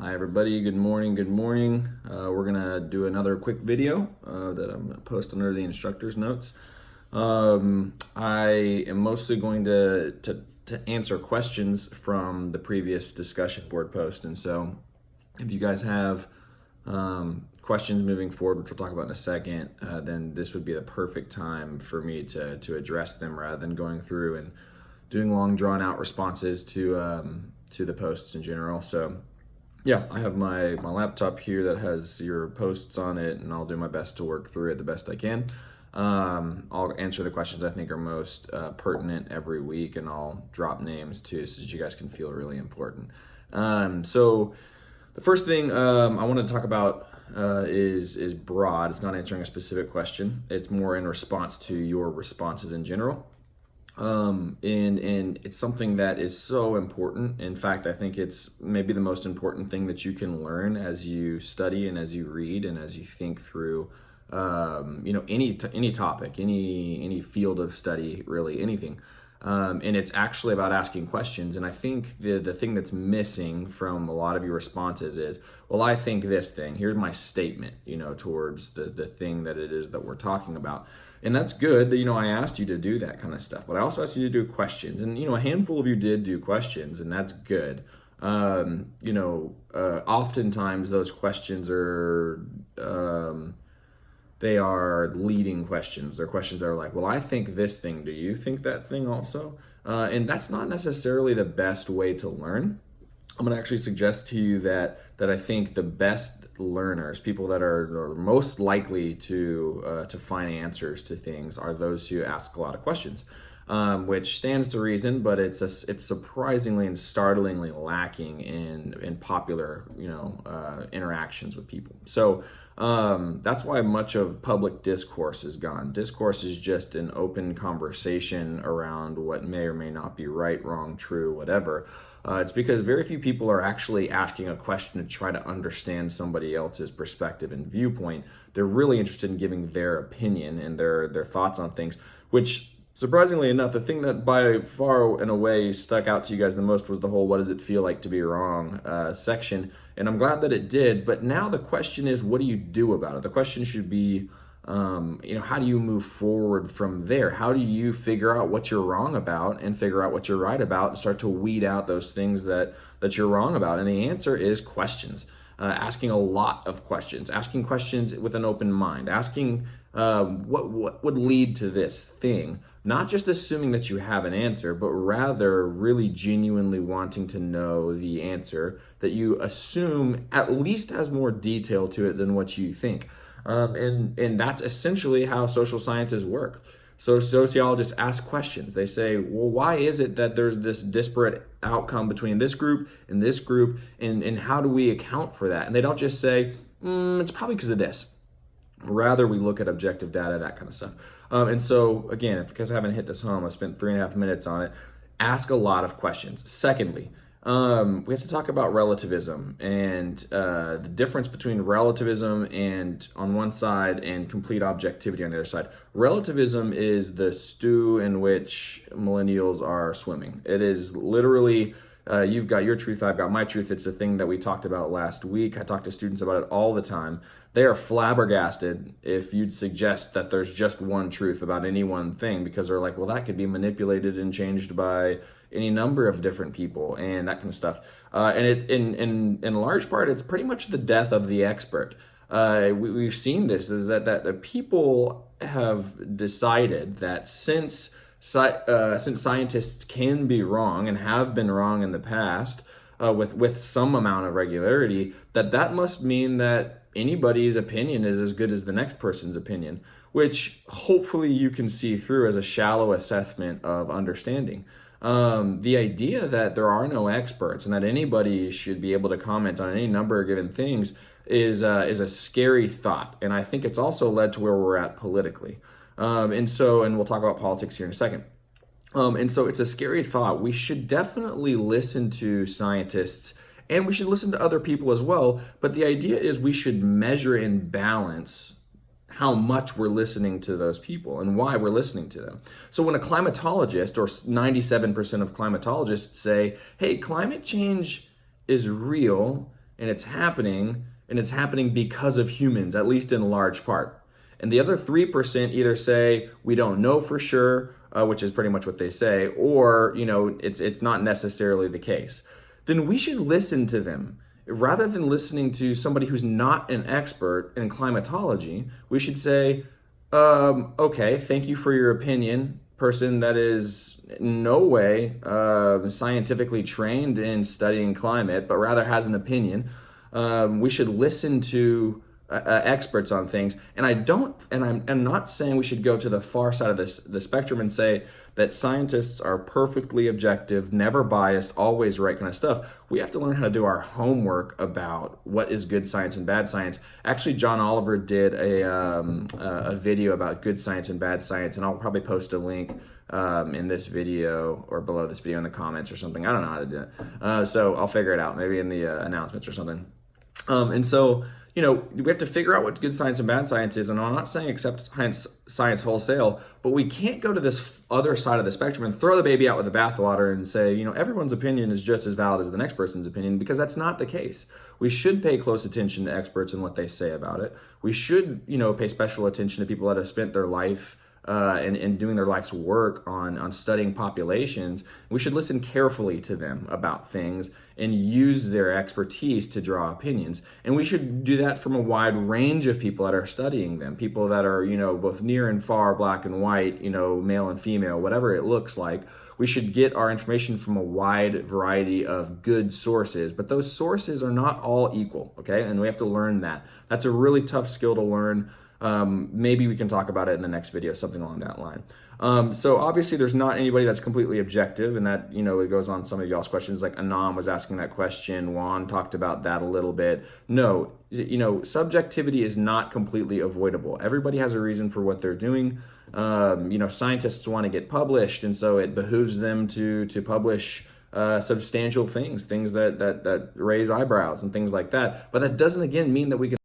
Hi everybody, good morning, good morning. We're gonna do another quick video that I'm gonna post under the instructor's notes. I am mostly going to answer questions from the previous discussion board post. And so if you guys have questions moving forward, which we'll talk about in a second, then this would be the perfect time for me to address them rather than going through and doing long drawn out responses to the posts in general. So yeah, I have my laptop here that has your posts on it, and I'll do my best to work through it the best I can. I'll answer the questions I think are most pertinent every week, and I'll drop names too so that you guys can feel really important. So the first thing I want to talk about is broad. It's not answering a specific question. It's more in response to your responses in general. And it's something that is so important. In fact, I think it's maybe the most important thing that you can learn as you study and as you read and as you think through, any topic, any field of study, really anything. And it's actually about asking questions. And I think the thing that's missing from a lot of your responses is, well, I think this thing, here's my statement, towards the thing that it is that we're talking about. And that's good that, I asked you to do that kind of stuff, but I also asked you to do questions. And, a handful of you did do questions, and that's good. Oftentimes those questions are, they are leading questions. They're questions that are like, well, I think this thing. Do you think that thing also? And that's not necessarily the best way to learn. I'm going to actually suggest to you that I think the best learners, people that are most likely to find answers to things, are those who ask a lot of questions, which stands to reason, but it's surprisingly and startlingly lacking in popular interactions with people. So that's why much of public discourse is gone. Discourse is just an open conversation around what may or may not be right, wrong, true, whatever. It's because very few people are actually asking a question to try to understand somebody else's perspective and viewpoint. They're really interested in giving their opinion and their thoughts on things, which, surprisingly enough, the thing that by far and away stuck out to you guys the most was the whole "what does it feel like to be wrong" section. And I'm glad that it did. But now the question is, what do you do about it? The question should be, how do you move forward from there? How do you figure out what you're wrong about and figure out what you're right about and start to weed out those things that you're wrong about? And the answer is questions. Asking a lot of questions, asking questions with an open mind, asking what would lead to this thing, not just assuming that you have an answer, but rather really genuinely wanting to know the answer that you assume at least has more detail to it than what you think. And that's essentially how social sciences work. So sociologists ask questions. They say, well, why is it that there's this disparate outcome between this group, and how do we account for that? And they don't just say, it's probably because of this. Rather, we look at objective data, that kind of stuff. And so, again, because I haven't hit this home, I spent 3.5 minutes on it. Ask a lot of questions. Secondly, we have to talk about relativism and the difference between relativism and on one side and complete objectivity on the other side. Relativism is the stew in which millennials are swimming. It is literally, you've got your truth, I've got my truth. It's a thing that we talked about last week. I talk to students about it all the time. They are flabbergasted if you'd suggest that there's just one truth about any one thing, because they're like, well, that could be manipulated and changed by any number of different people and that kind of stuff. And it, in large part, it's pretty much the death of the expert. We've seen this, is that the people have decided that since scientists can be wrong and have been wrong in the past with some amount of regularity, that must mean that anybody's opinion is as good as the next person's opinion, which hopefully you can see through as a shallow assessment of understanding. The idea that there are no experts and that anybody should be able to comment on any number of given things is a scary thought. And I think it's also led to where we're at politically. And we'll talk about politics here in a second. And so it's a scary thought. We should definitely listen to scientists and we should listen to other people as well. But the idea is we should measure and balance how much we're listening to those people and why we're listening to them. So when a climatologist, or 97% of climatologists, say, hey, climate change is real and it's happening because of humans, at least in large part. And the other 3% either say we don't know for sure, which is pretty much what they say, or it's not necessarily the case. Then we should listen to them. Rather than listening to somebody who's not an expert in climatology, we should say, okay, thank you for your opinion, person that is in no way scientifically trained in studying climate, but rather has an opinion. We should listen to experts on things, and I'm not saying we should go to the far side of the spectrum and say that scientists are perfectly objective, never biased, always right kind of stuff. We have to learn how to do our homework about what is good science and bad science. Actually, John Oliver did a video about good science and bad science, and I'll probably post a link in this video or below this video in the comments or something. I don't know how to do it, so I'll figure it out, maybe in the announcements or something. And so, we have to figure out what good science and bad science is. And I'm not saying accept science wholesale, but we can't go to this other side of the spectrum and throw the baby out with the bathwater and say, everyone's opinion is just as valid as the next person's opinion, because that's not the case. We should pay close attention to experts and what they say about it. We should, pay special attention to people that have spent their life and doing their life's work on studying populations. We should listen carefully to them about things and use their expertise to draw opinions. And we should do that from a wide range of people that are studying them, people that are, both near and far, black and white, male and female, whatever it looks like. We should get our information from a wide variety of good sources, but those sources are not all equal, okay? And we have to learn that. That's a really tough skill to learn. Maybe we can talk about it in the next video, something along that line. So obviously there's not anybody that's completely objective, and that, it goes on some of y'all's questions, like Anam was asking that question, Juan talked about that a little bit. No, subjectivity is not completely avoidable. Everybody has a reason for what they're doing. Scientists want to get published, and so it behooves them to publish substantial things that raise eyebrows and things like that. But that doesn't, again, mean that we can